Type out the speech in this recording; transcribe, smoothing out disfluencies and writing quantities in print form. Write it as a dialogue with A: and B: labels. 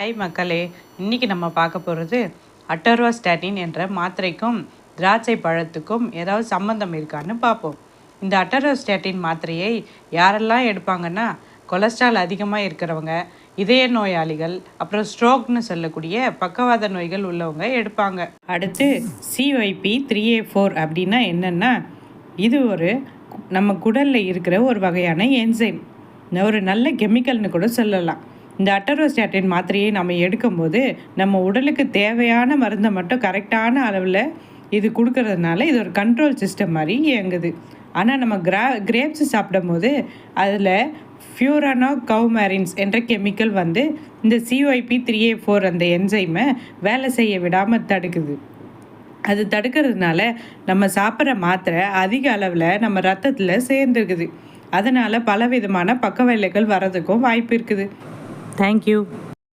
A: Hi மக்களே, இன்றைக்கி நம்ம பார்க்க போகிறது அட்டர்வாஸ்டாட்டின் என்ற மாத்திரைக்கும் திராட்சை பழத்துக்கும் ஏதாவது சம்மந்தம் இருக்கான்னு பார்ப்போம். இந்த அட்டர்வாஸ்டாட்டின் மாத்திரையை யாரெல்லாம் எடுப்பாங்கன்னா, கொலஸ்ட்ரால் அதிகமாக இருக்கிறவங்க, இதய நோயாளிகள், அப்புறம் ஸ்ட்ரோக்னு சொல்லக்கூடிய பக்கவாத நோய்கள் உள்ளவங்க எடுப்பாங்க. அடுத்து CYP3A4 அப்படின்னா என்னென்னா, இது நம்ம குடலில் இருக்கிற ஒரு வகையான என்சைம், ஒரு நல்ல கெமிக்கல்னு கூட சொல்லலாம். இந்த அட்டர்வாஸ்டாட்டின் மாத்திரையை நம்ம எடுக்கும்போது நம்ம உடலுக்கு தேவையான மருந்தை மட்டும் கரெக்டான அளவில் இது கொடுக்கறதுனால இது ஒரு கண்ட்ரோல் சிஸ்டம் மாதிரி இயங்குது. ஆனால் நம்ம கிரேப்ஸ் சாப்பிடும் போது அதில் ஃபியூரானோ கவுமேரின்ஸ் என்ற கெமிக்கல் இந்த CYP3A4 அந்த என்சைமை வேலை செய்ய விடாமல் தடுக்குது. அது தடுக்கிறதுனால நம்ம சாப்பிட்ற மாத்திரை அதிக அளவில் நம்ம ரத்தத்தில் சேர்ந்துருக்குது. அதனால் பலவிதமான பக்க விளைவுகள் வர்றதுக்கும் வாய்ப்பு இருக்குது. Thank you.